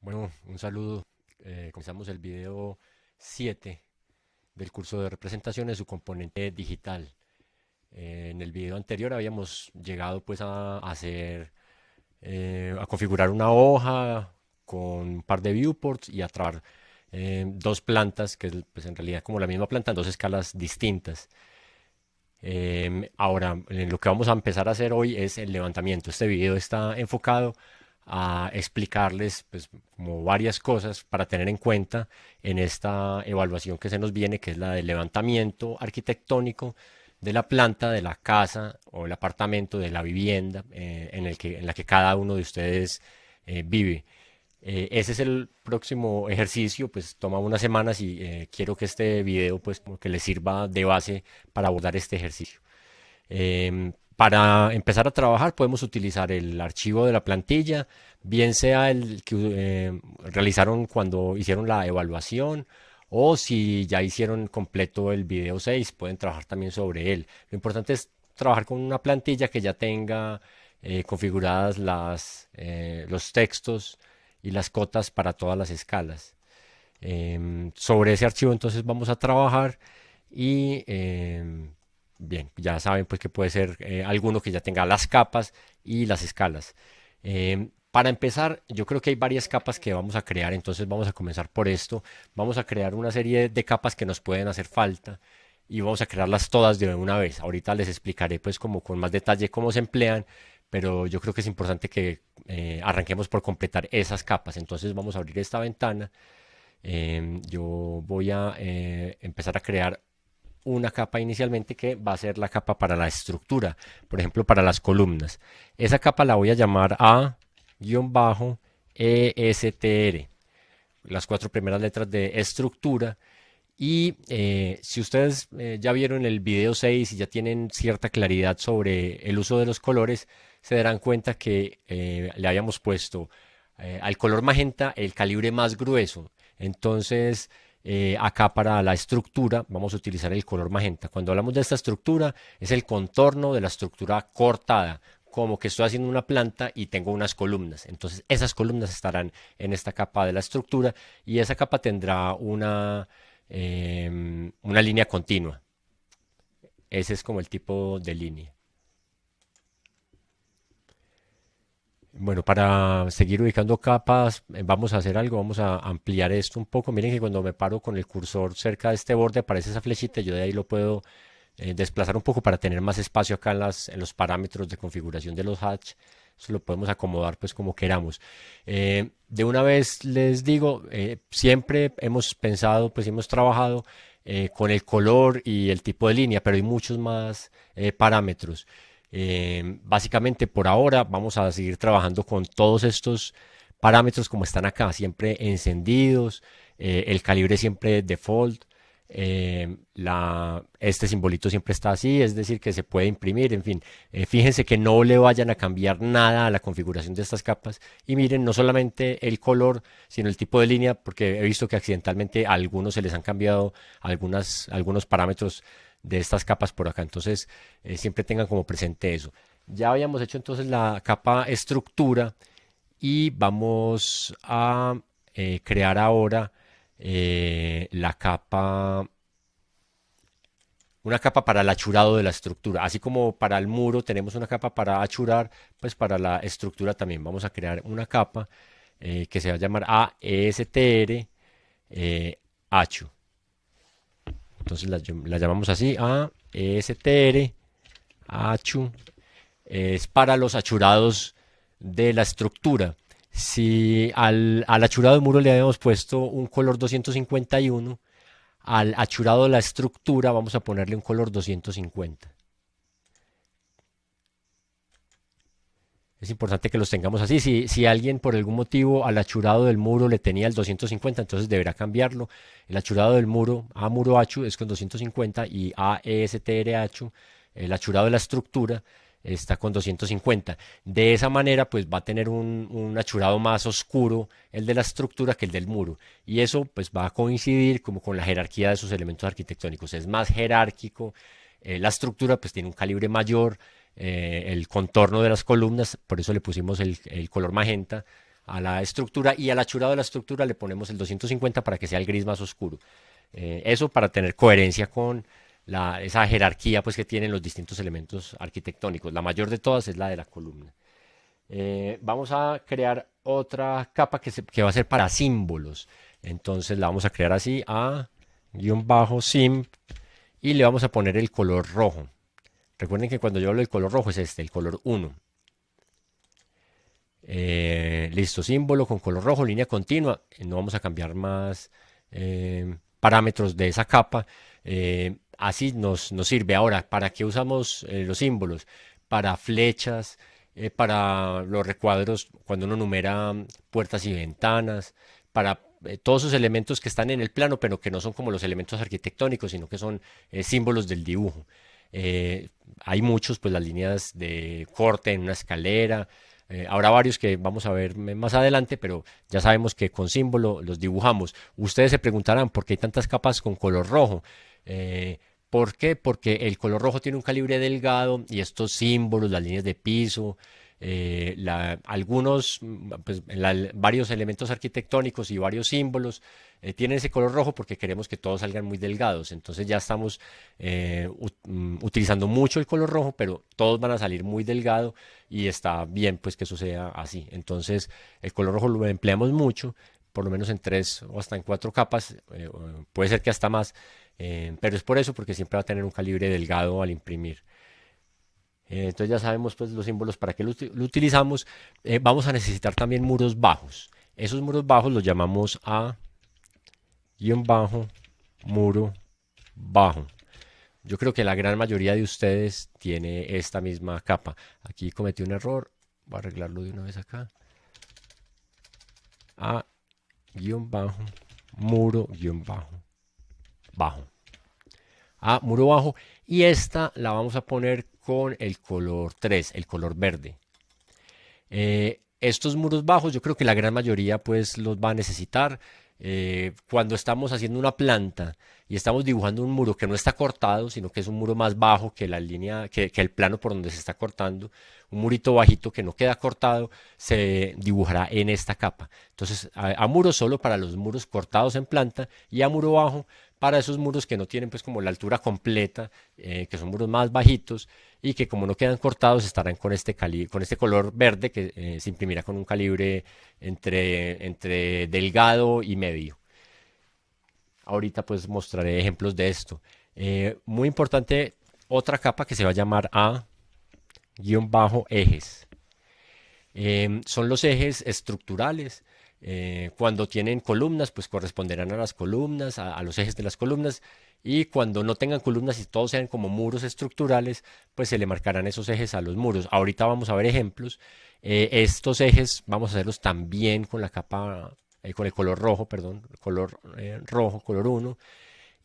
Bueno, un saludo. Comenzamos el video 7 del curso de representación en su componente digital. En el video anterior habíamos llegado pues a hacer, a configurar una hoja con un par de viewports y a trabajar dos plantas, que es pues, en realidad como la misma planta en dos escalas distintas. Ahora, lo que vamos a empezar a hacer hoy es el levantamiento. Este video está enfocado a explicarles pues, como varias cosas para tener en cuenta en esta evaluación que se nos viene, que es la del levantamiento arquitectónico de la planta, de la casa o el apartamento, de la vivienda en la que cada uno de ustedes vive. Ese es el próximo ejercicio, pues toma unas semanas y quiero que este video pues como que les sirva de base para abordar este ejercicio. Para empezar a trabajar podemos utilizar el archivo de la plantilla, bien sea el que realizaron cuando hicieron la evaluación o si ya hicieron completo el video 6 pueden trabajar también sobre él. Lo importante es trabajar con una plantilla que ya tenga configuradas los textos y las cotas para todas las escalas. Sobre ese archivo entonces vamos a trabajar y bien, ya saben pues que puede ser alguno que ya tenga las capas y las escalas. Para empezar, yo creo que hay varias capas que vamos a crear, entonces vamos a comenzar por esto. Vamos a crear una serie de capas que nos pueden hacer falta y vamos a crearlas todas de una vez. Ahorita les explicaré pues como con más detalle cómo se emplean, pero yo creo que es importante que arranquemos por completar esas capas. Entonces vamos a abrir esta ventana. Yo voy a empezar a crear una capa inicialmente que va a ser la capa para la estructura, por ejemplo para las columnas. Esa capa la voy a llamar A-ESTR, las cuatro primeras letras de estructura. Y si ustedes ya vieron el video 6 y ya tienen cierta claridad sobre el uso de los colores, se darán cuenta que le habíamos puesto al color magenta el calibre más grueso. Entonces, acá para la estructura vamos a utilizar el color magenta. Cuando hablamos de esta estructura, es el contorno de la estructura cortada, como que estoy haciendo una planta y tengo unas columnas. Entonces, esas columnas estarán en esta capa de la estructura y esa capa tendrá una línea continua. Ese es como el tipo de línea. Bueno, para seguir ubicando capas, vamos a hacer algo, vamos a ampliar esto un poco. Miren que cuando me paro con el cursor cerca de este borde aparece esa flechita, yo de ahí lo puedo desplazar un poco para tener más espacio acá en los parámetros de configuración de los hatch. Eso lo podemos acomodar pues como queramos. De una vez les digo, siempre hemos pensado, pues hemos trabajado con el color y el tipo de línea, pero hay muchos más parámetros. Básicamente por ahora vamos a seguir trabajando con todos estos parámetros como están acá, siempre encendidos, el calibre siempre default, este simbolito siempre está así, es decir, que se puede imprimir, en fin, fíjense que no le vayan a cambiar nada a la configuración de estas capas y miren no solamente el color, sino el tipo de línea, porque he visto que accidentalmente a algunos se les han cambiado algunos parámetros de estas capas por acá, entonces siempre tengan como presente eso. Ya habíamos hecho entonces la capa estructura y vamos a crear ahora la capa, una capa para el achurado de la estructura. Así como para el muro tenemos una capa para achurar, pues para la estructura también vamos a crear una capa que se va a llamar AESTR Achu. Entonces la llamamos así, AESTR Achu. Es para los achurados de la estructura. Si al achurado del muro le habíamos puesto un color 251, al achurado de la estructura vamos a ponerle un color 250. Es importante que los tengamos así. Si alguien por algún motivo al achurado del muro le tenía el 250, entonces deberá cambiarlo. El achurado del muro, A muro Achu, es con 250 y AESTR Achu, el achurado de la estructura, está con 250. De esa manera, pues va a tener un achurado más oscuro el de la estructura que el del muro. Y eso pues va a coincidir como con la jerarquía de sus elementos arquitectónicos. Es más jerárquico, la estructura pues tiene un calibre mayor, el contorno de las columnas, por eso le pusimos el color magenta a la estructura, y al achurado de la estructura le ponemos el 250 para que sea el gris más oscuro. Eso para tener coherencia con esa jerarquía pues, que tienen los distintos elementos arquitectónicos. La mayor de todas es la de la columna. Vamos a crear otra capa que va a ser para símbolos. Entonces la vamos a crear así, a-sim, y le vamos a poner el color rojo. Recuerden que cuando yo hablo del color rojo es este, el color 1. Listo, símbolo con color rojo, línea continua. No vamos a cambiar más parámetros de esa capa. Así nos sirve. Ahora, ¿para qué usamos los símbolos? Para flechas, para los recuadros, cuando uno numera puertas y ventanas, para todos esos elementos que están en el plano, pero que no son como los elementos arquitectónicos, sino que son símbolos del dibujo. Eh, Hay muchos, pues las líneas de corte en una escalera. Habrá varios que vamos a ver más adelante, pero ya sabemos que con símbolo los dibujamos. Ustedes se preguntarán por qué hay tantas capas con color rojo. ¿Por qué? Porque el color rojo tiene un calibre delgado y estos símbolos, las líneas de piso, algunos, pues, varios elementos arquitectónicos y varios símbolos tienen ese color rojo porque queremos que todos salgan muy delgados. Entonces ya estamos utilizando mucho el color rojo, pero todos van a salir muy delgado y está bien pues que eso sea así. Entonces el color rojo lo empleamos mucho, por lo menos en 3 o hasta en 4 capas, puede ser que hasta más, pero es por eso, porque siempre va a tener un calibre delgado al imprimir. Entonces ya sabemos pues los símbolos para qué lo utilizamos. Vamos a necesitar también muros bajos. Esos muros bajos los llamamos a-muro bajo. Yo creo que la gran mayoría de ustedes tiene esta misma capa. Aquí cometí un error. Voy a arreglarlo de una vez acá. A-muro-bajo. A-muro bajo. Y esta la vamos a poner con el color 3, el color verde. Estos muros bajos yo creo que la gran mayoría pues los va a necesitar. Cuando estamos haciendo una planta y estamos dibujando un muro que no está cortado, sino que es un muro más bajo que la línea, que el plano por donde se está cortando, un murito bajito que no queda cortado, se dibujará en esta capa. Entonces, a muro solo para los muros cortados en planta, y a muro bajo para esos muros que no tienen pues como la altura completa, que son muros más bajitos y que como no quedan cortados estarán con con este color verde que se imprimirá con un calibre entre delgado y medio. Ahorita pues mostraré ejemplos de esto. Muy importante, otra capa que se va a llamar A-ejes. Son los ejes estructurales. Cuando tienen columnas, pues corresponderán a las columnas, a los ejes de las columnas. Y cuando no tengan columnas y todos sean como muros estructurales, pues se le marcarán esos ejes a los muros. Ahorita vamos a ver ejemplos. Estos ejes vamos a hacerlos también con la capa, con el color rojo, perdón, color rojo, color 1.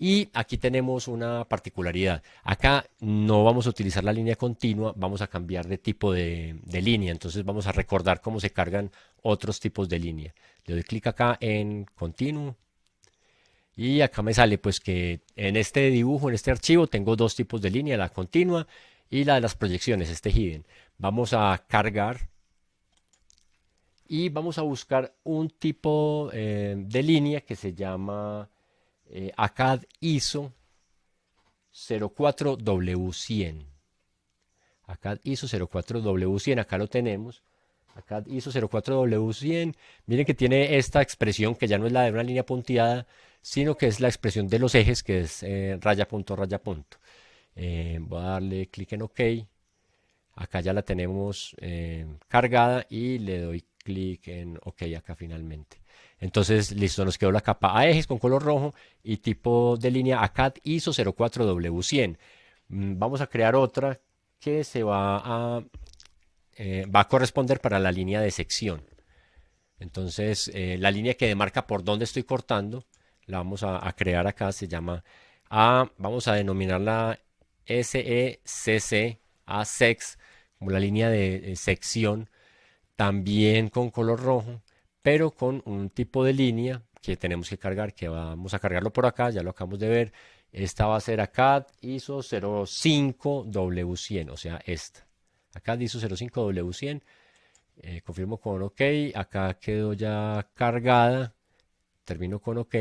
Y aquí tenemos una particularidad. Acá no vamos a utilizar la línea continua, vamos a cambiar de tipo de línea. Entonces vamos a recordar cómo se cargan otros tipos de línea. Le doy clic acá en continuo. Y acá me sale pues que en este dibujo, en este archivo, tengo dos tipos de línea, la continua y la de las proyecciones, este hidden. Vamos a cargar y vamos a buscar un tipo de línea que se llama ACAD ISO 04W100. ACAD ISO 04W100, acá lo tenemos. ACAD ISO 04W100. Miren que tiene esta expresión que ya no es la de una línea punteada, sino que es la expresión de los ejes, que es raya punto, raya punto. Voy a darle clic en OK. Acá ya la tenemos cargada y le doy clic en OK acá finalmente. Entonces, listo, nos quedó la capa a ejes con color rojo y tipo de línea ACAD ISO 04W100. Vamos a crear otra que va a corresponder para la línea de sección. Entonces, la línea que demarca por dónde estoy cortando, la vamos a crear acá, se llama vamos a denominarla SECC, ASEX, como la línea de sección, también con color rojo, pero con un tipo de línea que tenemos que cargar, que vamos a cargarlo por acá, ya lo acabamos de ver. Esta va a ser ACAD ISO 05W100, o sea, esta. ACAD ISO 05W100. Confirmo con OK, acá quedó ya cargada, termino con OK.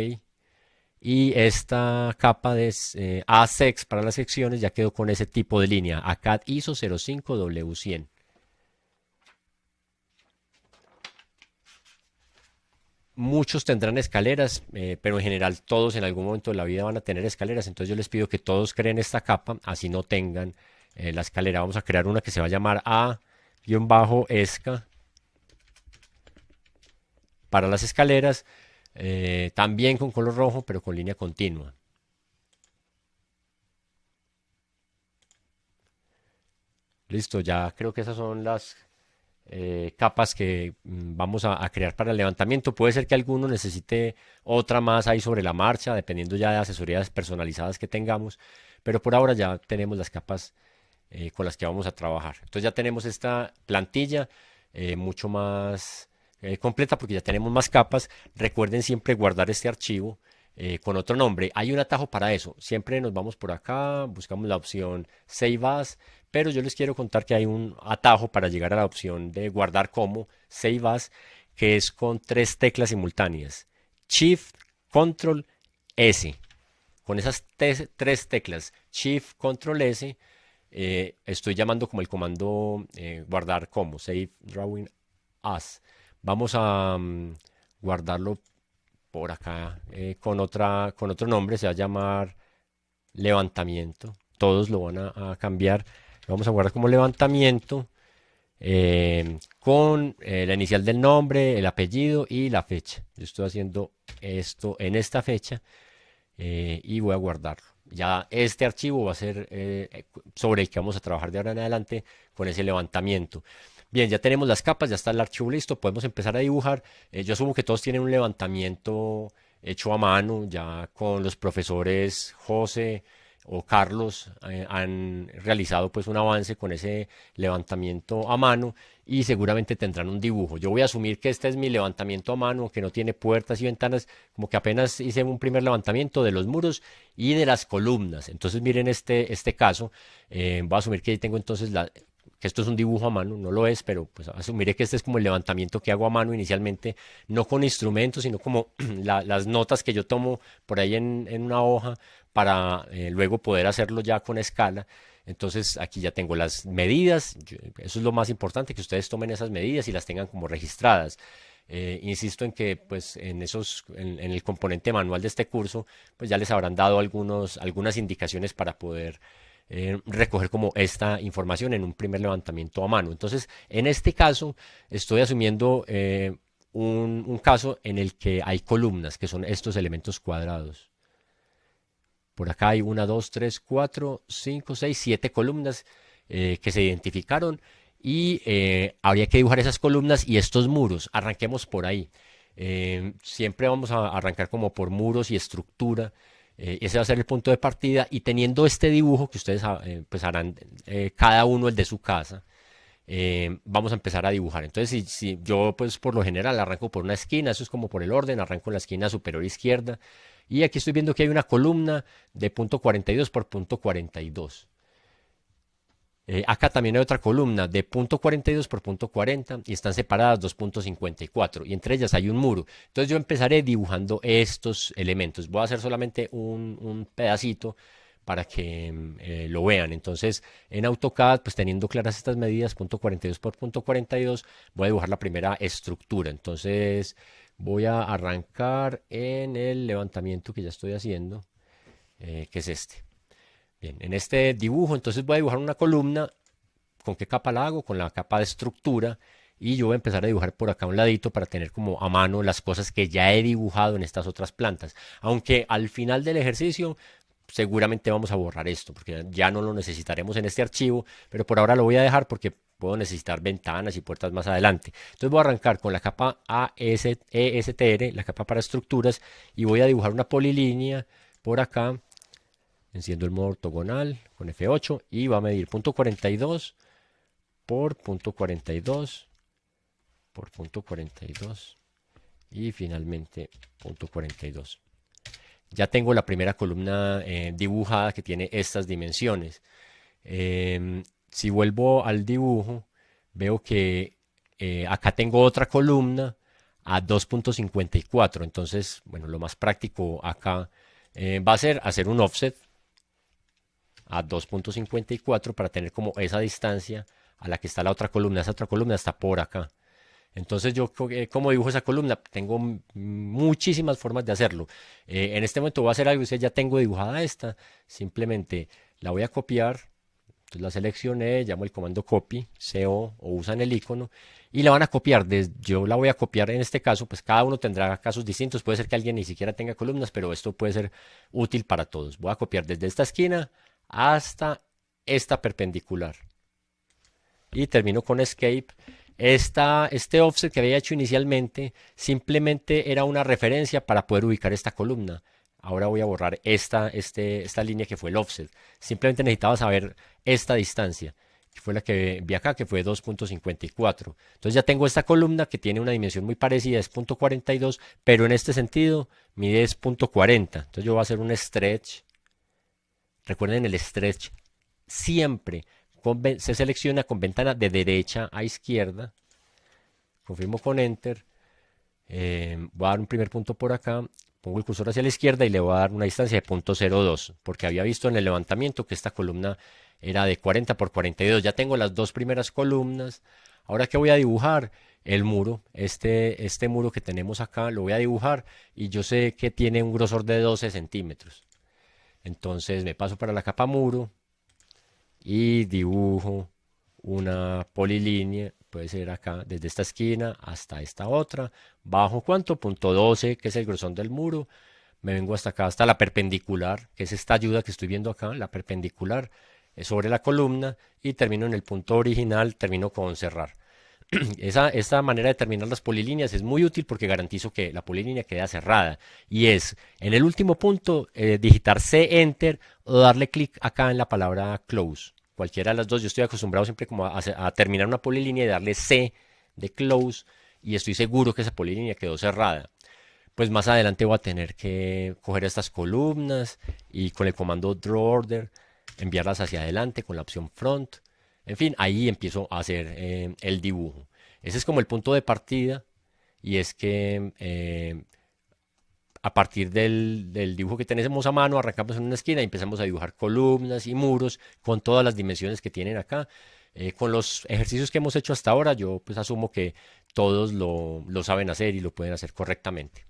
Y esta capa de ASEX para las secciones ya quedó con ese tipo de línea, ACAD ISO 05W100. Muchos tendrán escaleras, pero en general todos en algún momento de la vida van a tener escaleras. Entonces yo les pido que todos creen esta capa, así no tengan la escalera. Vamos a crear una que se va a llamar A-ESCA para las escaleras, también con color rojo, pero con línea continua. Listo, ya creo que esas son las capas que vamos a crear para el levantamiento. Puede ser que alguno necesite otra más ahí sobre la marcha, dependiendo ya de asesorías personalizadas que tengamos, pero por ahora ya tenemos las capas con las que vamos a trabajar. Entonces ya tenemos esta plantilla mucho más completa porque ya tenemos más capas. Recuerden siempre guardar este archivo con otro nombre. Hay un atajo para eso. Siempre nos vamos por acá, buscamos la opción Save As, pero yo les quiero contar que hay un atajo para llegar a la opción de guardar como Save As, que es con 3 teclas simultáneas. Shift, Control, S. Con esas tres teclas, Shift, Control, S, estoy llamando como el comando guardar como, Save Drawing As. Vamos a guardarlo por acá con otro nombre, se va a llamar levantamiento. Todos lo van a cambiar. Lo vamos a guardar como levantamiento con la inicial del nombre, el apellido y la fecha. Yo estoy haciendo esto en esta fecha y voy a guardarlo. Ya este archivo va a ser sobre el que vamos a trabajar de ahora en adelante con ese levantamiento. Bien, ya tenemos las capas, ya está el archivo listo, podemos empezar a dibujar. Yo asumo que todos tienen un levantamiento hecho a mano, ya con los profesores José o Carlos han realizado pues un avance con ese levantamiento a mano y seguramente tendrán un dibujo. Yo voy a asumir que este es mi levantamiento a mano, que no tiene puertas y ventanas, como que apenas hice un primer levantamiento de los muros y de las columnas. Entonces miren este caso, voy a asumir que ahí tengo entonces que esto es un dibujo a mano, no lo es, pero pues asumiré que este es como el levantamiento que hago a mano inicialmente, no con instrumentos, sino como las notas que yo tomo por ahí en una hoja para luego poder hacerlo ya con escala. Entonces aquí ya tengo las medidas, eso es lo más importante, que ustedes tomen esas medidas y las tengan como registradas. Insisto en que pues en el componente manual de este curso pues ya les habrán dado algunas indicaciones para poder recoger como esta información en un primer levantamiento a mano. Entonces, en este caso, estoy asumiendo un caso en el que hay columnas, que son estos elementos cuadrados. Por acá hay 1, 2, 3, 4, 5, 6, 7 columnas que se identificaron y habría que dibujar esas columnas y estos muros. Arranquemos por ahí. Siempre vamos a arrancar como por muros y estructura. Ese va a ser el punto de partida y teniendo este dibujo que ustedes pues harán cada uno el de su casa, vamos a empezar a dibujar. Entonces, si yo pues por lo general arranco por una esquina, eso es como por el orden, arranco en la esquina superior izquierda y aquí estoy viendo que hay una columna de punto 42 por punto 42. Acá también hay otra columna de punto 42 por punto 40 y están separadas 2.54 y entre ellas hay un muro. Entonces yo empezaré dibujando estos elementos. Voy a hacer solamente un pedacito para que lo vean. Entonces en AutoCAD, pues teniendo claras estas medidas, punto 42 por punto 42, voy a dibujar la primera estructura. Entonces voy a arrancar en el levantamiento que ya estoy haciendo, que es este. Bien, en este dibujo entonces voy a dibujar una columna. ¿Con qué capa la hago? Con la capa de estructura. Y yo voy a empezar a dibujar por acá a un ladito para tener como a mano las cosas que ya he dibujado en estas otras plantas. Aunque al final del ejercicio seguramente vamos a borrar esto porque ya no lo necesitaremos en este archivo. Pero por ahora lo voy a dejar porque puedo necesitar ventanas y puertas más adelante. Entonces voy a arrancar con la capa ESTR, la capa para estructuras. Y voy a dibujar una polilínea por acá. Enciendo el modo ortogonal con F8 y va a medir punto 42 por punto 42 por punto 42 y finalmente punto 42. Ya tengo la primera columna dibujada que tiene estas dimensiones. Si vuelvo al dibujo, veo que acá tengo otra columna a 2.54. Entonces, bueno, lo más práctico acá va a ser hacer un offset a 2.54 para tener como esa distancia a la que está la otra columna. Esa otra columna está por acá. Entonces yo, ¿cómo dibujo esa columna? Tengo muchísimas formas de hacerlo. En este momento voy a hacer algo, ya tengo dibujada esta. Simplemente la voy a copiar. Entonces la seleccioné, llamo el comando copy, CO, o usan el icono, y la van a copiar. Yo la voy a copiar en este caso, pues cada uno tendrá casos distintos. Puede ser que alguien ni siquiera tenga columnas, pero esto puede ser útil para todos. Voy a copiar desde esta esquina hasta esta perpendicular. Y termino con Escape. Este offset que había hecho inicialmente simplemente era una referencia para poder ubicar esta columna. Ahora voy a borrar esta línea que fue el offset. Simplemente necesitaba saber esta distancia, que fue la que vi acá, que fue 2.54. Entonces ya tengo esta columna que tiene una dimensión muy parecida, es 0.42, pero en este sentido mide es 0.40. Entonces yo voy a hacer un stretch. Recuerden el stretch siempre se selecciona con ventana de derecha a izquierda. Confirmo con Enter. Voy a dar un primer punto por acá. Pongo el cursor hacia la izquierda y le voy a dar una distancia de 0.02, porque había visto en el levantamiento que esta columna era de 40 por 42. Ya tengo las dos primeras columnas. Ahora que voy a dibujar el muro, este muro que tenemos acá, lo voy a dibujar y yo sé que tiene un grosor de 12 centímetros. Entonces me paso para la capa muro y dibujo una polilínea, puede ser acá, desde esta esquina hasta esta otra. Bajo ¿cuánto? Punto 12, que es el grosor del muro. Me vengo hasta acá, hasta la perpendicular, que es esta ayuda que estoy viendo acá, la perpendicular sobre la columna, y termino en el punto original, termino con cerrar. Esta manera de terminar las polilíneas es muy útil porque garantizo que la polilínea queda cerrada. Y es en el último punto digitar C Enter o darle clic acá en la palabra close. Cualquiera de las dos. Yo estoy acostumbrado siempre como a terminar una polilínea y darle C de close, y estoy seguro que esa polilínea quedó cerrada. Pues más adelante voy a tener que coger estas columnas y con el comando draw order enviarlas hacia adelante con la opción front. En fin, ahí empiezo a hacer el dibujo. Ese es como el punto de partida, y es que a partir del dibujo que tenemos a mano, arrancamos en una esquina y empezamos a dibujar columnas y muros con todas las dimensiones que tienen acá. Con los ejercicios que hemos hecho hasta ahora, yo pues asumo que todos lo saben hacer y lo pueden hacer correctamente.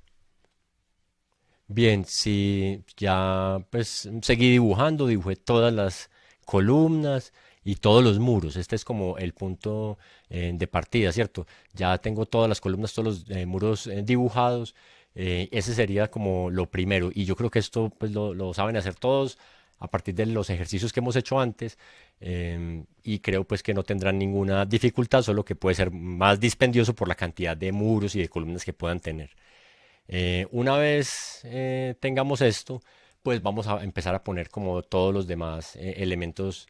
Bien, si ya pues seguí dibujando, dibujé todas las columnas y todos los muros. Este es como el punto de partida, ¿cierto? Ya tengo todas las columnas, todos los muros dibujados. Ese sería como lo primero. Y yo creo que esto pues lo saben hacer todos a partir de los ejercicios que hemos hecho antes. Y creo pues que no tendrán ninguna dificultad, solo que puede ser más dispendioso por la cantidad de muros y de columnas que puedan tener. Una vez tengamos esto, pues vamos a empezar a poner como todos los demás elementos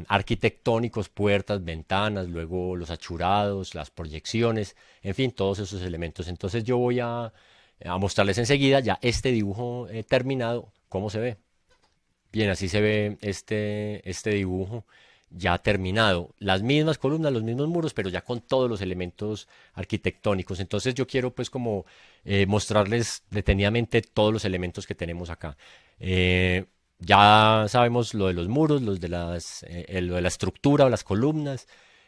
arquitectónicos, puertas, ventanas, luego los achurados, las proyecciones, en fin, todos esos elementos. Entonces yo voy a mostrarles enseguida ya este dibujo terminado, cómo se ve. Bien, así se ve este dibujo ya terminado. Las mismas columnas, los mismos muros, pero ya con todos los elementos arquitectónicos. Entonces yo quiero pues como mostrarles detenidamente todos los elementos que tenemos acá. Ya sabemos lo de los muros, lo de la estructura o las columnas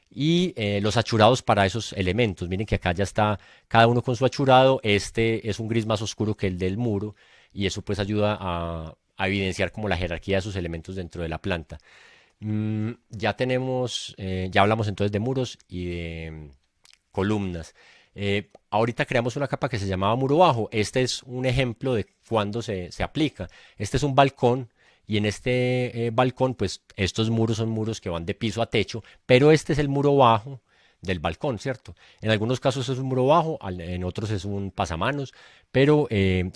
y los achurados para esos elementos. Miren que acá ya está cada uno con su achurado. Este es un gris más oscuro que el del muro, y eso pues ayuda a evidenciar como la jerarquía de sus elementos dentro de la planta. Ya tenemos, ya hablamos entonces de muros y de columnas. Ahorita creamos una capa que se llamaba muro bajo. Este es un ejemplo de cuando se aplica. Este es un balcón, y en este balcón pues estos muros son muros que van de piso a techo, pero este es el muro bajo del balcón, ¿cierto? En algunos casos es un muro bajo, en otros es un pasamanos, pero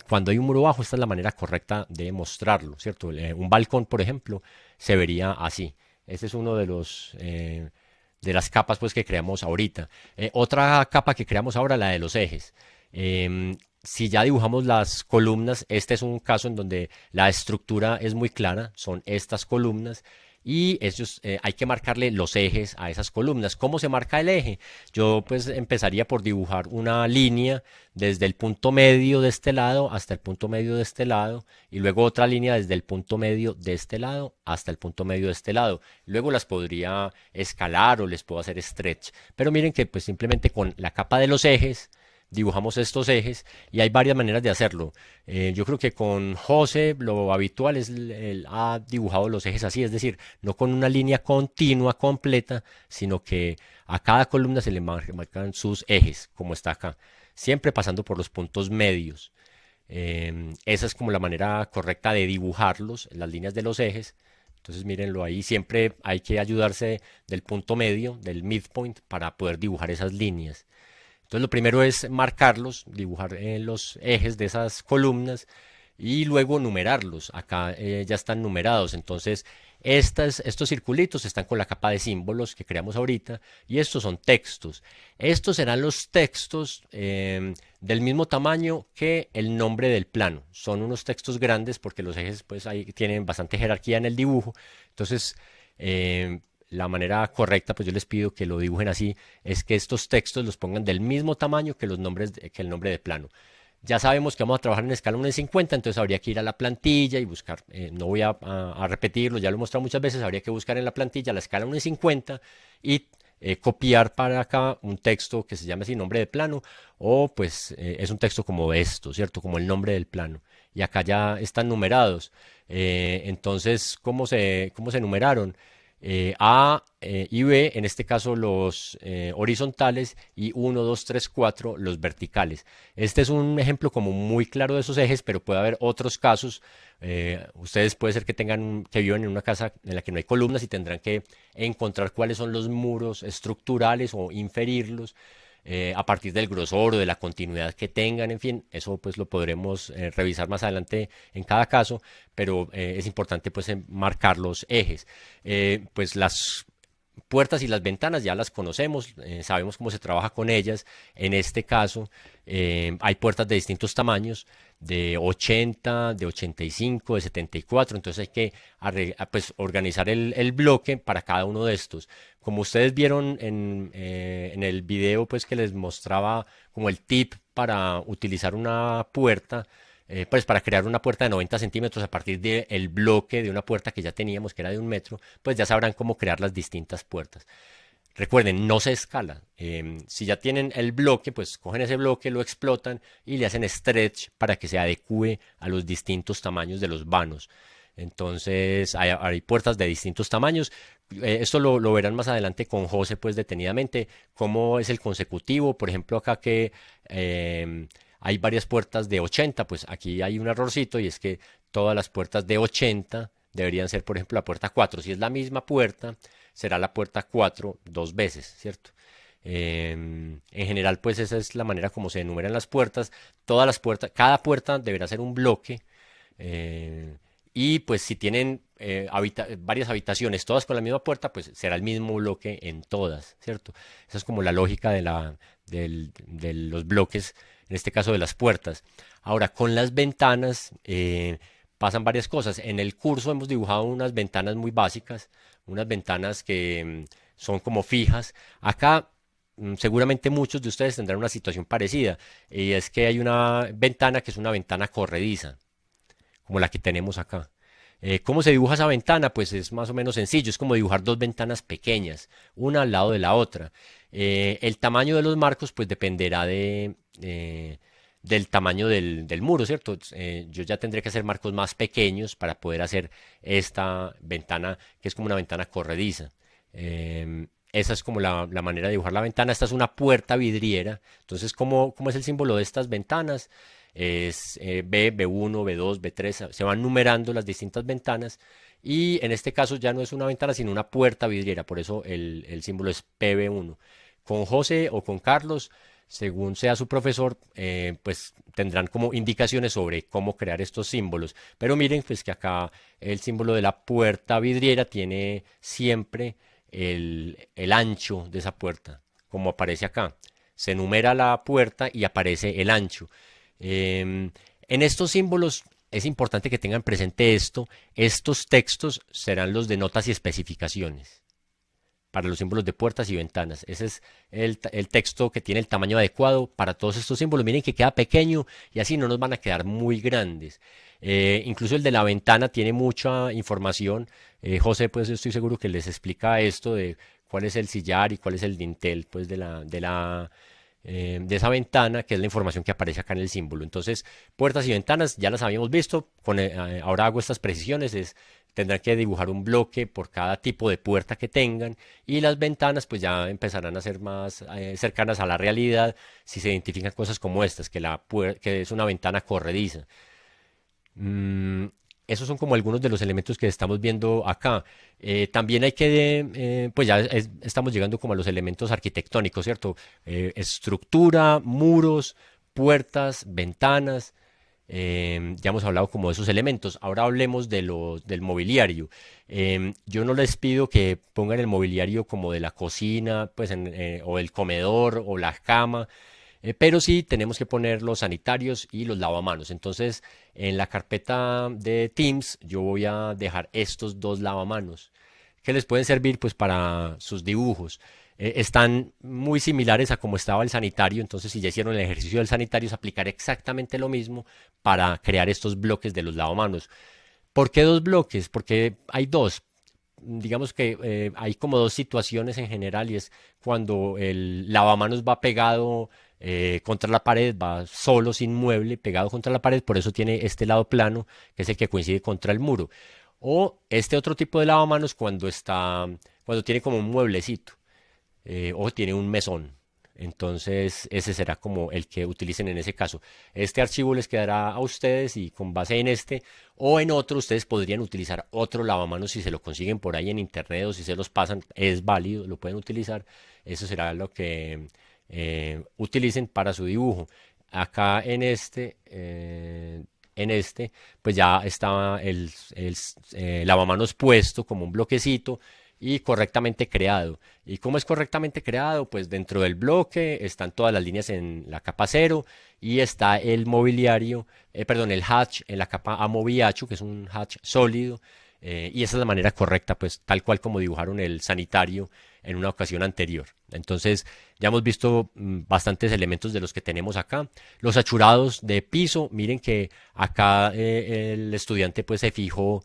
cuando hay un muro bajo, esta es la manera correcta de mostrarlo, ¿cierto? Un balcón, por ejemplo, se vería así. Este es uno de las capas pues que creamos ahorita. Otra capa que creamos ahora, la de los ejes. Si ya dibujamos las columnas, este es un caso en donde la estructura es muy clara, son estas columnas. y ellos, hay que marcarle los ejes a esas columnas. ¿Cómo se marca el eje? Yo pues empezaría por dibujar una línea desde el punto medio de este lado hasta el punto medio de este lado, y luego otra línea desde el punto medio de este lado hasta el punto medio de este lado. Luego las podría escalar o les puedo hacer stretch. Pero miren que pues simplemente con la capa de los ejes dibujamos estos ejes, y hay varias maneras de hacerlo. Yo creo que con José lo habitual es, él ha dibujado los ejes así, es decir, no con una línea continua completa, sino que a cada columna se le marcan sus ejes, como está acá, siempre pasando por los puntos medios. Esa es como la manera correcta de dibujarlos, las líneas de los ejes. Entonces mírenlo ahí, siempre hay que ayudarse del punto medio, del midpoint, para poder dibujar esas líneas. Entonces lo primero es marcarlos, dibujar los ejes de esas columnas y luego numerarlos. Acá ya están numerados. Entonces estos circulitos están con la capa de símbolos que creamos ahorita, y estos son textos. Estos serán los textos del mismo tamaño que el nombre del plano. Son unos textos grandes porque los ejes pues ahí tienen bastante jerarquía en el dibujo. Entonces la manera correcta, pues yo les pido que lo dibujen así, es que estos textos los pongan del mismo tamaño que los nombres que el nombre de plano. Ya sabemos que vamos a trabajar en escala 1:50, entonces habría que ir a la plantilla y buscar, no voy a repetirlo, ya lo he mostrado muchas veces, habría que buscar en la plantilla la escala 1:50 y copiar para acá un texto que se llame así, nombre de plano, o pues es un texto como esto, ¿cierto? Como el nombre del plano. Y acá ya están numerados. Entonces, cómo se numeraron? A y B, en este caso los horizontales, y 1, 2, 3, 4 los verticales. Este es un ejemplo como muy claro de esos ejes, pero puede haber otros casos. Ustedes puede ser que que vivan en una casa en la que no hay columnas y tendrán que encontrar cuáles son los muros estructurales o inferirlos a partir del grosor o de la continuidad que tengan. En fin, eso pues lo podremos revisar más adelante en cada caso, pero es importante pues marcar los ejes. Pues las puertas y las ventanas ya las conocemos, sabemos cómo se trabaja con ellas. En este caso hay puertas de distintos tamaños, de 80, de 85, de 74, entonces hay que pues, organizar el bloque para cada uno de estos. Como ustedes vieron en el video pues que les mostraba como el tip para utilizar una puerta, pues para crear una puerta de 90 centímetros a partir del bloque de una puerta que ya teníamos, que era de 1 metro, pues ya sabrán cómo crear las distintas puertas. Recuerden, no se escala. Si ya tienen el bloque, pues cogen ese bloque, lo explotan y le hacen stretch para que se adecue a los distintos tamaños de los vanos. Entonces hay puertas de distintos tamaños. Esto lo verán más adelante con José, pues detenidamente, cómo es el consecutivo. Por ejemplo, acá que hay varias puertas de 80, pues aquí hay un errorcito, y es que todas las puertas de 80 deberían ser, por ejemplo, la puerta 4. Si es la misma puerta, será la puerta 4 dos veces, ¿cierto? En general, pues esa es la manera como se enumeran las puertas. Todas las puertas, cada puerta deberá ser un bloque. eh, y pues si tienen varias habitaciones, todas con la misma puerta, pues será el mismo bloque en todas, ¿cierto? Esa es como la lógica de los bloques, en este caso de las puertas. Ahora, con las ventanas pasan varias cosas. En el curso hemos dibujado unas ventanas muy básicas, unas ventanas que son como fijas. Acá seguramente muchos de ustedes tendrán una situación parecida, y es que hay una ventana que es una ventana corrediza, como la que tenemos acá. ¿Cómo se dibuja esa ventana? Pues es más o menos sencillo, es como dibujar dos ventanas pequeñas, una al lado de la otra. El tamaño de los marcos pues dependerá del tamaño del muro, ¿cierto? Yo ya tendré que hacer marcos más pequeños para poder hacer esta ventana, que es como una ventana corrediza. Esa es como la manera de dibujar la ventana. Esta es una puerta vidriera. Entonces, ¿cómo es el símbolo de estas ventanas? Es B1, B2, B3, se van numerando las distintas ventanas, y en este caso ya no es una ventana sino una puerta vidriera, por eso el símbolo es PB1. Con José o con Carlos, según sea su profesor, pues tendrán como indicaciones sobre cómo crear estos símbolos, pero miren pues que acá el símbolo de la puerta vidriera tiene siempre el ancho de esa puerta, como aparece acá. Se numera la puerta y aparece el ancho. En estos símbolos es importante que tengan presente esto. Estos textos serán los de notas y especificaciones para los símbolos de puertas y ventanas. Ese es el texto que tiene el tamaño adecuado para todos estos símbolos. Miren que queda pequeño y así no nos van a quedar muy grandes. Incluso el de la ventana tiene mucha información. José, pues estoy seguro que les explica esto de cuál es el sillar y cuál es el dintel pues, de esa ventana, que es la información que aparece acá en el símbolo. Entonces, puertas y ventanas ya las habíamos visto. Ahora hago estas precisiones. Tendrán que dibujar un bloque por cada tipo de puerta que tengan, y las ventanas pues ya empezarán a ser más cercanas a la realidad si se identifican cosas como estas, que es una ventana corrediza. Mm, Esos son como algunos de los elementos que estamos viendo acá. También hay que, pues ya estamos llegando como a los elementos arquitectónicos, ¿cierto? Estructura, muros, puertas, ventanas. Ya hemos hablado como de esos elementos. Ahora hablemos del mobiliario. Yo no les pido que pongan el mobiliario como de la cocina, pues, o el comedor o la cama, pero sí tenemos que poner los sanitarios y los lavamanos. Entonces, en la carpeta de Teams, yo voy a dejar estos dos lavamanos que les pueden servir pues para sus dibujos. Están muy similares a como estaba el sanitario, entonces si ya hicieron el ejercicio del sanitario es aplicar exactamente lo mismo para crear estos bloques de los lavamanos. ¿Por qué dos bloques? Porque hay dos. Digamos que hay como dos situaciones en general, y es cuando el lavamanos va pegado contra la pared, va solo, sin mueble, pegado contra la pared, por eso tiene este lado plano, que es el que coincide contra el muro. O este otro tipo de lavamanos cuando tiene como un mueblecito, o tiene un mesón. Entonces ese será como el que utilicen en ese caso. Este archivo les quedará a ustedes, y con base en este o en otro ustedes podrían utilizar otro lavamanos si se lo consiguen por ahí en internet, o si se los pasan, es válido, lo pueden utilizar. Eso será lo que utilicen para su dibujo. Acá en este, pues ya está el lavamanos puesto como un bloquecito y correctamente creado. ¿Y cómo es correctamente creado? Pues dentro del bloque están todas las líneas en la capa 0, y está el mobiliario, perdón, el hatch en la capa amoviacho, que es un hatch sólido, y esa es la manera correcta, pues tal cual como dibujaron el sanitario en una ocasión anterior. Entonces ya hemos visto bastantes elementos de los que tenemos acá. Los achurados de piso, miren que acá el estudiante pues se fijó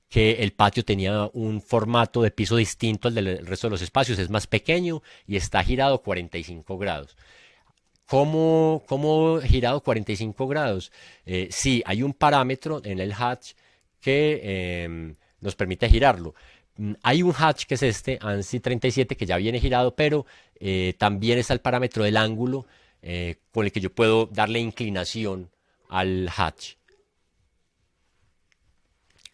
que el patio tenía un formato de piso distinto al del resto de los espacios, es más pequeño y está girado 45 grados. ¿Cómo girado 45 grados? Sí, hay un parámetro en el hatch que nos permite girarlo. Hay un hatch que es este, ANSI 37, que ya viene girado, pero también está el parámetro del ángulo con el que yo puedo darle inclinación al hatch.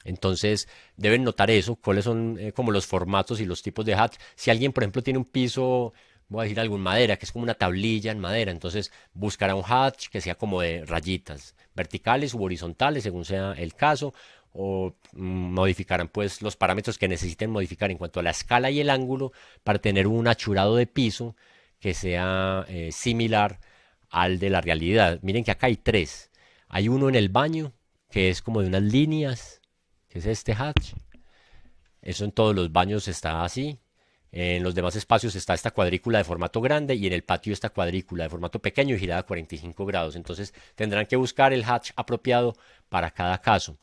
Entonces deben notar eso, cuáles son como los formatos y los tipos de hatch. Si alguien, por ejemplo, tiene un piso, voy a decir algo en madera, que es como una tablilla en madera, entonces buscará un hatch que sea como de rayitas, verticales u horizontales, según sea el caso, o modificarán pues los parámetros que necesiten modificar en cuanto a la escala y el ángulo para tener un achurado de piso que sea similar al de la realidad. Miren que acá hay tres. Hay uno en el baño, que es como de unas líneas, que es este hatch. Eso en todos los baños está así. En los demás espacios está esta cuadrícula de formato grande, y en el patio esta cuadrícula de formato pequeño y girada a 45 grados. Entonces tendrán que buscar el hatch apropiado para cada caso.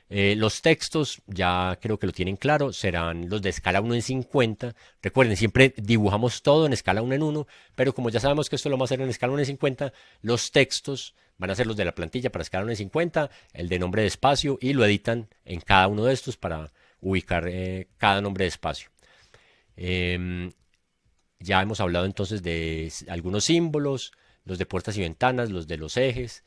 Los textos, ya creo que lo tienen claro, serán los de escala 1 en 50. Recuerden, siempre dibujamos todo en escala 1 en 1, pero como ya sabemos que esto lo vamos a hacer en escala 1 en 50, los textos van a ser los de la plantilla para escala 1 en 50, el de nombre de espacio, y lo editan en cada uno de estos para ubicar cada nombre de espacio. Em, ya hemos hablado entonces de algunos símbolos, los de puertas y ventanas, los de los ejes.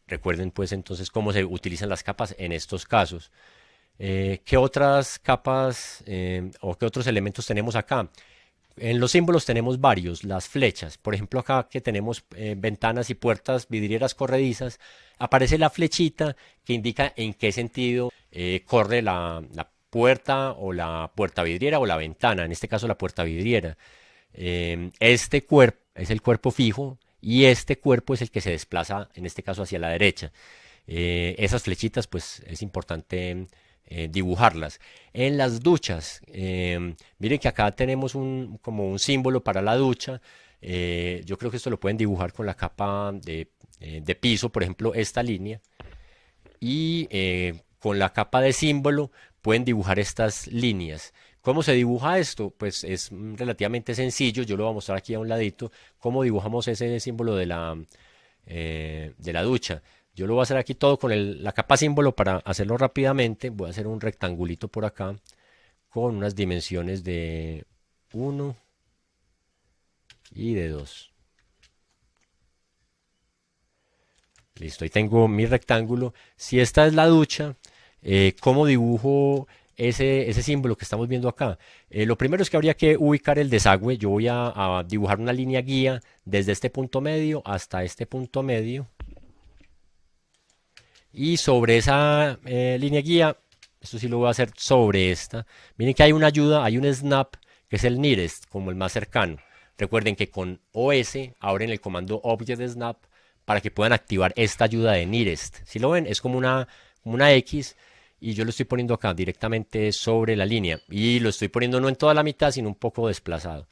Recuerden pues entonces cómo se utilizan las capas en estos casos. ¿Qué otras capas o qué otros elementos tenemos acá? En los símbolos tenemos varios, las flechas. Por ejemplo, acá que tenemos ventanas y puertas vidrieras corredizas, aparece la flechita que indica en qué sentido corre la puerta, o la puerta vidriera, o la ventana, en este caso la puerta vidriera. Este cuerpo es el cuerpo fijo, y este cuerpo es el que se desplaza, en este caso hacia la derecha. esas flechitas pues es importante dibujarlas. En las duchas, miren que acá tenemos como un símbolo para la ducha. Yo creo que esto lo pueden dibujar con la capa de piso, por ejemplo, esta línea. Y con la capa de símbolo pueden dibujar estas líneas. ¿Cómo se dibuja esto? Pues es relativamente sencillo. Yo lo voy a mostrar aquí a un ladito. ¿Cómo dibujamos ese símbolo de la ducha? Yo lo voy a hacer aquí todo con la capa símbolo para hacerlo rápidamente. Voy a hacer un rectangulito por acá con unas dimensiones de 1 y de 2. Listo, ahí tengo mi rectángulo. Si esta es la ducha, ¿cómo dibujo ese símbolo que estamos viendo acá? Lo primero es que habría que ubicar el desagüe. Yo voy a dibujar una línea guía desde este punto medio hasta este punto medio. Y sobre esa línea guía, esto sí lo voy a hacer sobre esta. Miren que hay una ayuda, hay un snap que es el nearest, como el más cercano. Recuerden que con OS abren el comando object snap para que puedan activar esta ayuda de nearest. Si lo ven, es como una X y yo lo estoy poniendo acá directamente sobre la línea. Y lo estoy poniendo no en toda la mitad, sino un poco desplazado.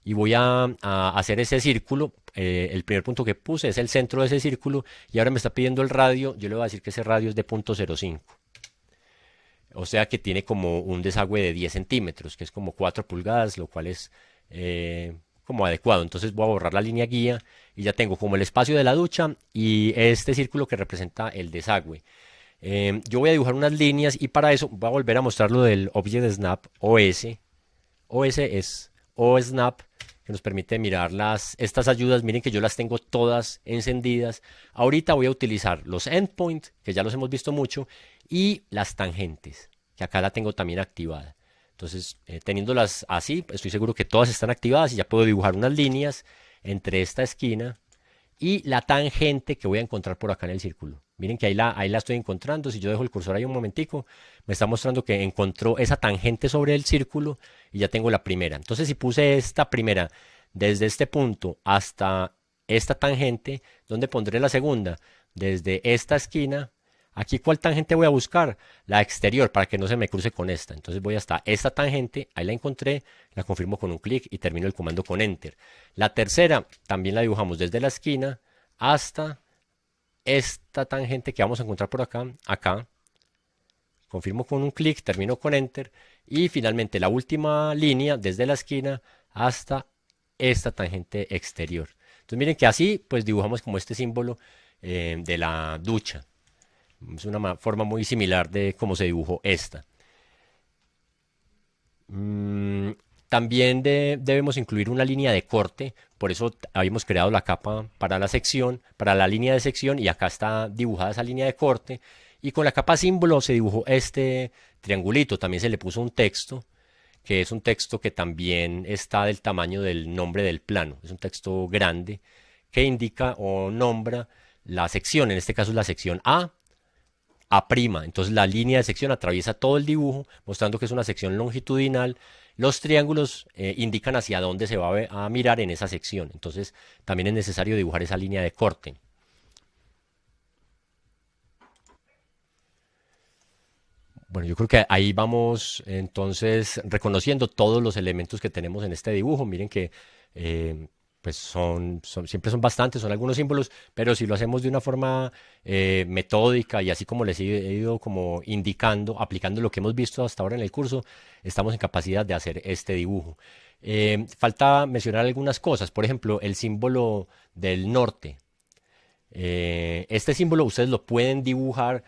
Y voy a hacer ese círculo. El primer punto que puse es el centro de ese círculo y ahora me está pidiendo el radio. Yo le voy a decir que ese radio es de 0.05. O sea que tiene como un desagüe de 10 centímetros, que es como 4 pulgadas, lo cual es como adecuado. Entonces voy a borrar la línea guía y ya tengo como el espacio de la ducha y este círculo que representa el desagüe. Yo voy a dibujar unas líneas y para eso voy a volver a mostrar lo del Object Snap OS. OS es OSnap, que nos permite mirar estas ayudas. Miren que yo las tengo todas encendidas. Ahorita voy a utilizar los endpoints, que ya los hemos visto mucho, y las tangentes, que acá la tengo también activada. Entonces, teniéndolas así, estoy seguro que todas están activadas y ya puedo dibujar unas líneas entre esta esquina y la tangente que voy a encontrar por acá en el círculo. Miren que ahí la estoy encontrando. Si yo dejo el cursor ahí un momentico, me está mostrando que encontró esa tangente sobre el círculo y ya tengo la primera. Entonces, si puse esta primera desde este punto hasta esta tangente, ¿dónde pondré la segunda? Desde esta esquina. Aquí, ¿cuál tangente voy a buscar? La exterior, para que no se me cruce con esta. Entonces voy hasta esta tangente, ahí la encontré, la confirmo con un clic y termino el comando con Enter. La tercera también la dibujamos desde la esquina hasta esta tangente que vamos a encontrar por acá. Confirmo con un clic, termino con Enter. Y finalmente la última línea desde la esquina hasta esta tangente exterior. Entonces miren que así pues dibujamos como este símbolo de la ducha. Es una forma muy similar de cómo se dibujó esta. También debemos incluir una línea de corte. Por eso habíamos creado la capa para la sección, para la línea de sección. Y acá está dibujada esa línea de corte. Y con la capa símbolo se dibujó este triangulito. También se le puso un texto, que es un texto que también está del tamaño del nombre del plano. Es un texto grande que indica o nombra la sección. En este caso es la sección A'. Entonces la línea de sección atraviesa todo el dibujo, mostrando que es una sección longitudinal. Los triángulos indican hacia dónde se va a mirar en esa sección. Entonces también es necesario dibujar esa línea de corte. Bueno, yo creo que ahí vamos entonces reconociendo todos los elementos que tenemos en este dibujo. Miren que pues siempre son bastantes, son algunos símbolos, pero si lo hacemos de una forma metódica y así como les he ido como indicando, aplicando lo que hemos visto hasta ahora en el curso, estamos en capacidad de hacer este dibujo. Falta mencionar algunas cosas, por ejemplo, el símbolo del norte. Este símbolo ustedes lo pueden dibujar.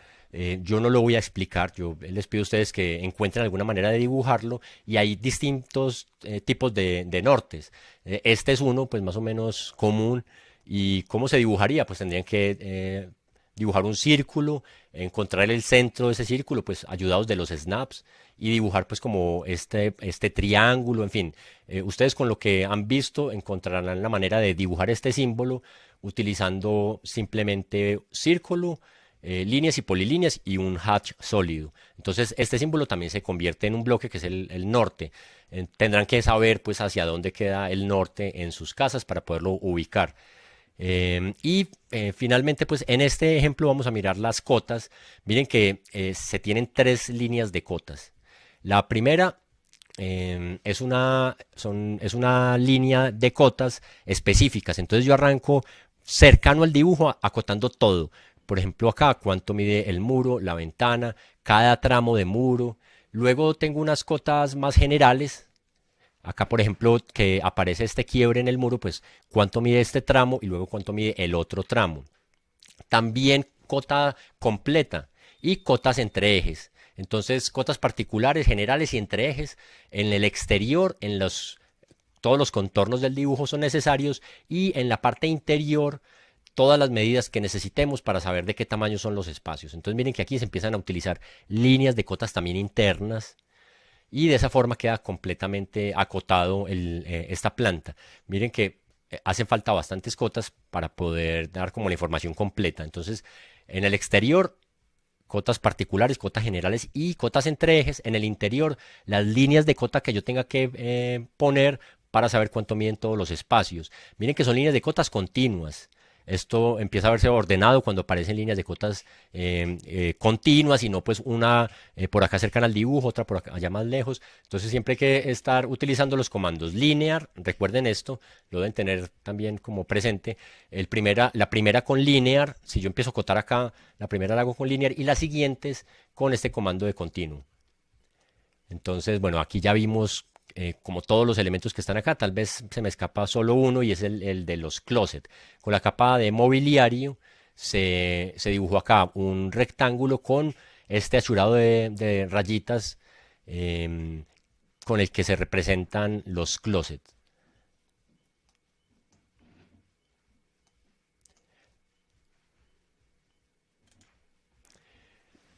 Yo no lo voy a explicar, yo les pido a ustedes que encuentren alguna manera de dibujarlo y hay distintos tipos de nortes. Este es uno, pues más o menos común. ¿Y cómo se dibujaría? Pues tendrían que dibujar un círculo, encontrar el centro de ese círculo, pues ayudados de los snaps y dibujar pues como este triángulo, en fin. Ustedes con lo que han visto encontrarán la manera de dibujar este símbolo utilizando simplemente círculo, líneas y polilíneas y un hatch sólido. Entonces este símbolo también se convierte en un bloque que es el norte. Tendrán que saber pues hacia dónde queda el norte en sus casas para poderlo ubicar. Finalmente, pues en este ejemplo vamos a mirar las cotas. Miren que se tienen tres líneas de cotas. La primera es una línea de cotas específicas. Entonces yo arranco cercano al dibujo, acotando todo. Por ejemplo, acá cuánto mide el muro, la ventana, cada tramo de muro. Luego tengo unas cotas más generales. Acá, por ejemplo, que aparece este quiebre en el muro, pues cuánto mide este tramo y luego cuánto mide el otro tramo. También cota completa y cotas entre ejes. Entonces, cotas particulares, generales y entre ejes. En el exterior, todos los contornos del dibujo son necesarios y en la parte interior todas las medidas que necesitemos para saber de qué tamaño son los espacios. Entonces miren que aquí se empiezan a utilizar líneas de cotas también internas y de esa forma queda completamente acotado esta planta. Miren que hacen falta bastantes cotas para poder dar como la información completa. Entonces, en el exterior, cotas particulares, cotas generales y cotas entre ejes. En el interior, las líneas de cota que yo tenga que poner para saber cuánto miden todos los espacios. Miren que son líneas de cotas continuas. Esto empieza a verse ordenado cuando aparecen líneas de cotas continuas y no pues una por acá cercana al dibujo, otra por acá, allá más lejos. Entonces siempre hay que estar utilizando los comandos linear. Recuerden esto, lo deben tener también como presente. La primera con linear, si yo empiezo a cotar acá, la primera la hago con linear y las siguientes con este comando de continuo. Entonces, bueno, aquí ya vimos como todos los elementos que están acá, tal vez se me escapa solo uno y es el de los closet. Con la capa de mobiliario se dibujó acá un rectángulo con este achurado de rayitas em, con el que se representan los closets.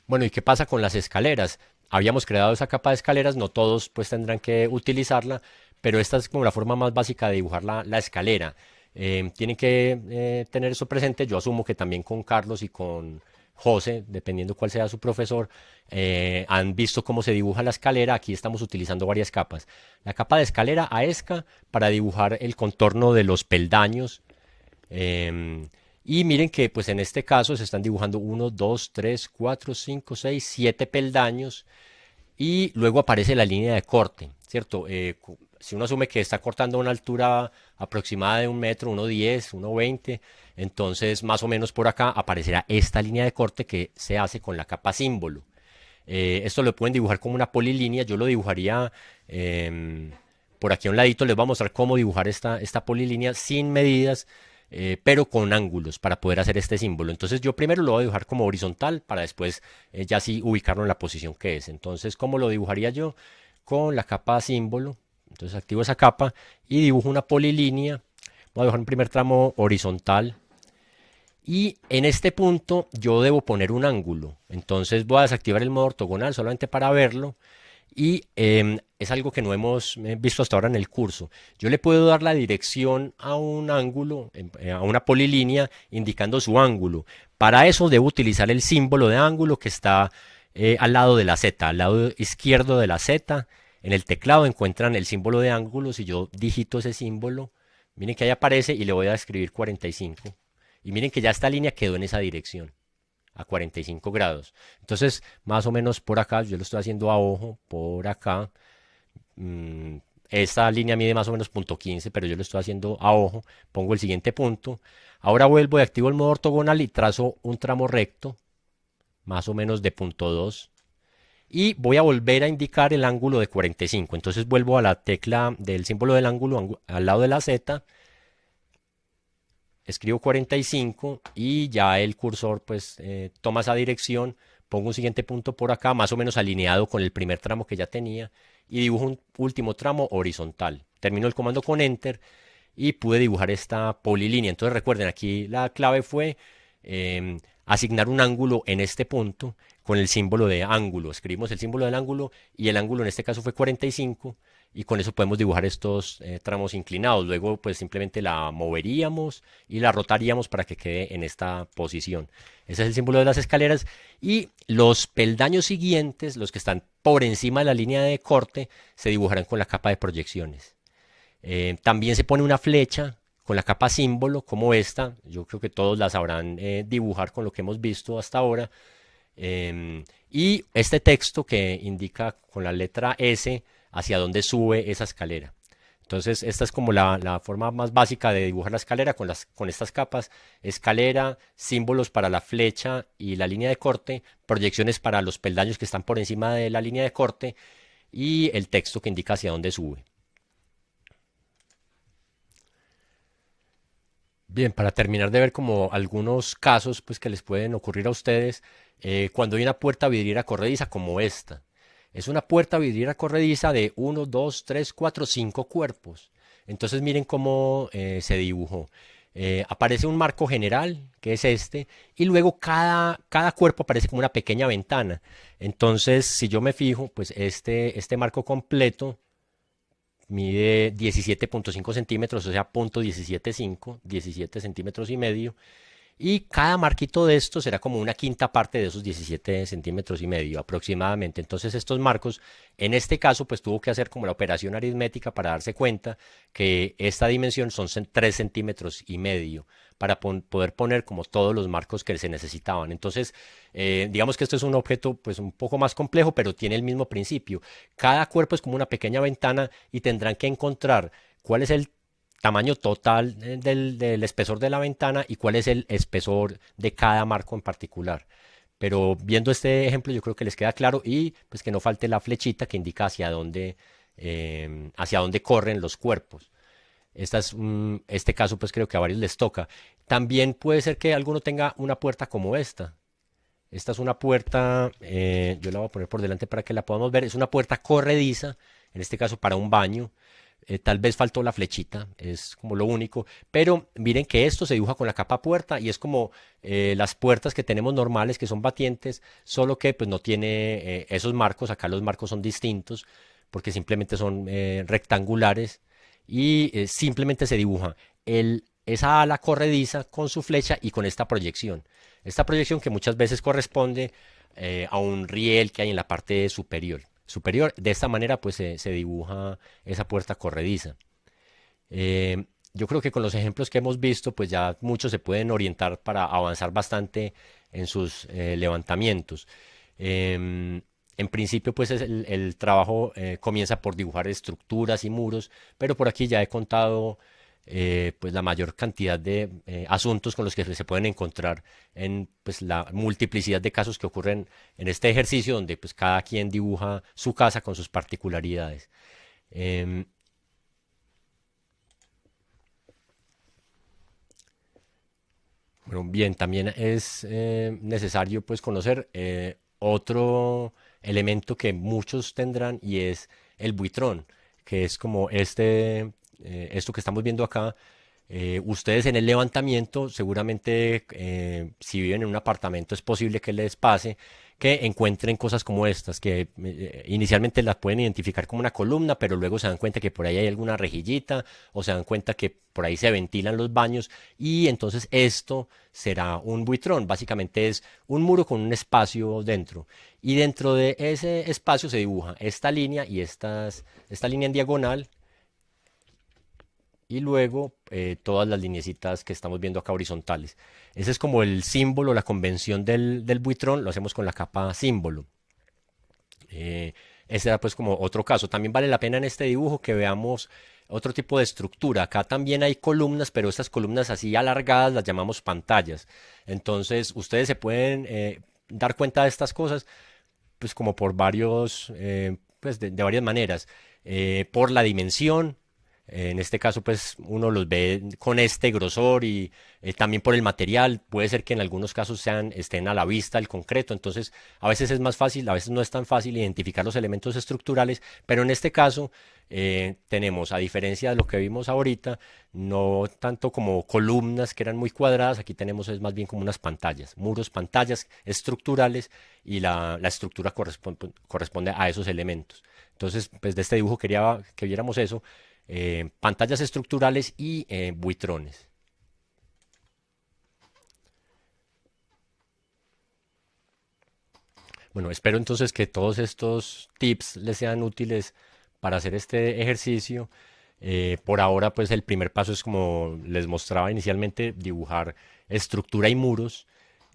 Bueno, ¿y qué pasa con las escaleras? Habíamos creado esa capa de escaleras, no todos pues tendrán que utilizarla, pero esta es como la forma más básica de dibujar la escalera. Tienen que tener eso presente. Yo asumo que también con Carlos y con José, dependiendo cuál sea su profesor, han visto cómo se dibuja la escalera. Aquí estamos utilizando varias capas. La capa de escalera a esca para dibujar el contorno de los peldaños. Y miren que pues en este caso se están dibujando 1, 2, 3, 4, 5, 6, 7 peldaños y luego aparece la línea de corte, ¿cierto? Si uno asume que está cortando a una altura aproximada de 1 metro, 1,10, 1,20, entonces más o menos por acá aparecerá esta línea de corte que se hace con la capa símbolo. Esto lo pueden dibujar como una polilínea, yo lo dibujaría por aquí a un ladito, les voy a mostrar cómo dibujar esta polilínea sin medidas, pero con ángulos para poder hacer este símbolo. Entonces yo primero lo voy a dibujar como horizontal para después ya sí ubicarlo en la posición que es. Entonces, ¿cómo lo dibujaría yo? Con la capa símbolo. Entonces activo esa capa y dibujo una polilínea. Voy a dibujar un primer tramo horizontal. Y en este punto yo debo poner un ángulo. Entonces voy a desactivar el modo ortogonal solamente para verlo. Y es algo que no hemos visto hasta ahora en el curso. Yo le puedo dar la dirección a un ángulo, a una polilínea, indicando su ángulo. Para eso debo utilizar el símbolo de ángulo que está al lado de la Z, al lado izquierdo de la Z. En el teclado encuentran el símbolo de ángulo. Si yo digito ese símbolo, miren que ahí aparece y le voy a escribir 45. Y miren que ya esta línea quedó en esa dirección a 45 grados. Entonces, más o menos por acá, yo lo estoy haciendo a ojo, por acá. Esta línea mide más o menos punto 15, pero yo lo estoy haciendo a ojo. Pongo el siguiente punto. Ahora vuelvo y activo el modo ortogonal y trazo un tramo recto, más o menos de punto 2. Y voy a volver a indicar el ángulo de 45. Entonces vuelvo a la tecla del símbolo del ángulo al lado de la Z, escribo 45 y ya el cursor pues toma esa dirección, pongo un siguiente punto por acá, más o menos alineado con el primer tramo que ya tenía y dibujo un último tramo horizontal. Termino el comando con Enter y pude dibujar esta polilínea. Entonces recuerden, aquí la clave fue asignar un ángulo en este punto con el símbolo de ángulo. Escribimos el símbolo del ángulo y el ángulo en este caso fue 45 y con eso podemos dibujar estos tramos inclinados. Luego pues simplemente la moveríamos y la rotaríamos para que quede en esta posición. Ese es el símbolo de las escaleras y los peldaños siguientes, los que están por encima de la línea de corte, se dibujarán con la capa de proyecciones. También se pone una flecha con la capa símbolo como esta. Yo creo que todos la sabrán dibujar con lo que hemos visto hasta ahora. Y este texto que indica con la letra S hacia dónde sube esa escalera. Entonces, esta es como la forma más básica de dibujar la escalera con estas capas. Escalera, símbolos para la flecha y la línea de corte, proyecciones para los peldaños que están por encima de la línea de corte y el texto que indica hacia dónde sube. Bien, para terminar de ver como algunos casos pues, que les pueden ocurrir a ustedes, cuando hay una puerta vidriera corrediza como esta. Es una puerta vidriera corrediza de uno, 2, 3, 4, 5 cuerpos. Entonces miren cómo se dibujó. Aparece un marco general, que es este, y luego cada cuerpo aparece como una pequeña ventana. Entonces, si yo me fijo, pues este marco completo mide 17.5 centímetros, o sea, punto 17.5, 17 centímetros y medio. Y cada marquito de estos será como una quinta parte de esos 17 centímetros y medio aproximadamente. Entonces estos marcos, en este caso, pues tuvo que hacer como la operación aritmética para darse cuenta que esta dimensión son 3 centímetros y medio para poder poner como todos los marcos que se necesitaban. Entonces, digamos que esto es un objeto pues un poco más complejo, pero tiene el mismo principio. Cada cuerpo es como una pequeña ventana y tendrán que encontrar cuál es el tamaño total del espesor de la ventana y cuál es el espesor de cada marco en particular. Pero viendo este ejemplo yo creo que les queda claro y pues que no falte la flechita que indica hacia dónde corren los cuerpos. Este caso pues creo que a varios les toca. También puede ser que alguno tenga una puerta como esta. Esta es una puerta, yo la voy a poner por delante para que la podamos ver. Es una puerta corrediza, en este caso para un baño. Tal vez faltó la flechita, es como lo único. Pero miren que esto se dibuja con la capa puerta y es como las puertas que tenemos normales, que son batientes, solo que pues no tiene esos marcos. Acá los marcos son distintos porque simplemente son rectangulares y simplemente se dibuja esa ala corrediza con su flecha y con esta proyección. Esta proyección que muchas veces corresponde a un riel que hay en la parte superior. De esta manera pues se dibuja esa puerta corrediza. Yo creo que con los ejemplos que hemos visto pues ya muchos se pueden orientar para avanzar bastante en sus levantamientos. En principio pues el trabajo comienza por dibujar estructuras y muros, pero por aquí ya he contado pues la mayor cantidad de asuntos con los que se pueden encontrar en pues la multiplicidad de casos que ocurren en este ejercicio donde pues cada quien dibuja su casa con sus particularidades. Em, bueno, bien, también es necesario pues conocer otro elemento que muchos tendrán y es el buitrón, que es como esto que estamos viendo acá. Ustedes en el levantamiento, seguramente si viven en un apartamento es posible que les pase que encuentren cosas como estas, que inicialmente las pueden identificar como una columna, pero luego se dan cuenta que por ahí hay alguna rejillita o se dan cuenta que por ahí se ventilan los baños y entonces esto será un buitrón. Básicamente es un muro con un espacio dentro y dentro de ese espacio se dibuja esta línea y esta línea en diagonal y luego todas las lineecitas que estamos viendo acá horizontales. Ese es como el símbolo, la convención del buitrón, lo hacemos con la capa símbolo. Eh, Ese era pues como otro caso. También vale la pena en este dibujo que veamos otro tipo de estructura. Acá también hay columnas, pero estas columnas así alargadas las llamamos pantallas. Entonces ustedes se pueden dar cuenta de estas cosas pues como por pues de varias maneras. Por la dimensión, en este caso, pues uno los ve con este grosor y también por el material. Puede ser que en algunos casos estén a la vista el concreto. Entonces, a veces es más fácil, a veces no es tan fácil identificar los elementos estructurales. Pero en este caso, tenemos, a diferencia de lo que vimos ahorita, no tanto como columnas que eran muy cuadradas. Aquí tenemos es más bien como unas pantallas, muros, pantallas estructurales y la estructura corresponde a esos elementos. Entonces, pues de este dibujo quería que viéramos eso pantallas estructurales y buitrones. Bueno, espero entonces que todos estos tips les sean útiles para hacer este ejercicio. Por ahora, pues el primer paso es como les mostraba inicialmente, dibujar estructura y muros,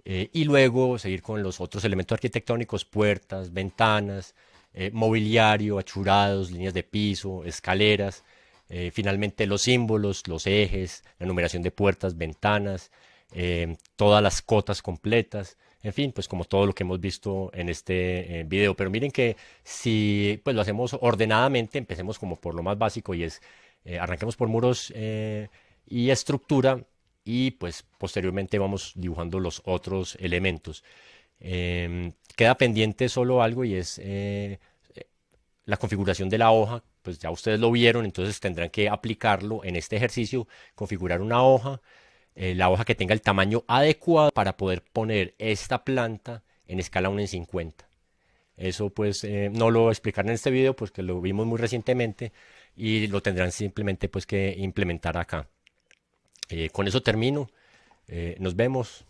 y luego seguir con los otros elementos arquitectónicos, puertas, ventanas, mobiliario, achurados, líneas de piso, escaleras, finalmente los símbolos, los ejes, la numeración de puertas, ventanas, todas las cotas completas, en fin, pues como todo lo que hemos visto en este video. Pero miren que si pues lo hacemos ordenadamente, empecemos como por lo más básico y es, arranquemos por muros y estructura y pues posteriormente vamos dibujando los otros elementos. Queda pendiente solo algo y es la configuración de la hoja, pues ya ustedes lo vieron, entonces tendrán que aplicarlo en este ejercicio, configurar una hoja, la hoja que tenga el tamaño adecuado para poder poner esta planta en escala 1:50. Eso pues no lo explicaré en este video, pues que lo vimos muy recientemente y lo tendrán simplemente pues que implementar acá. Con eso termino. Nos vemos.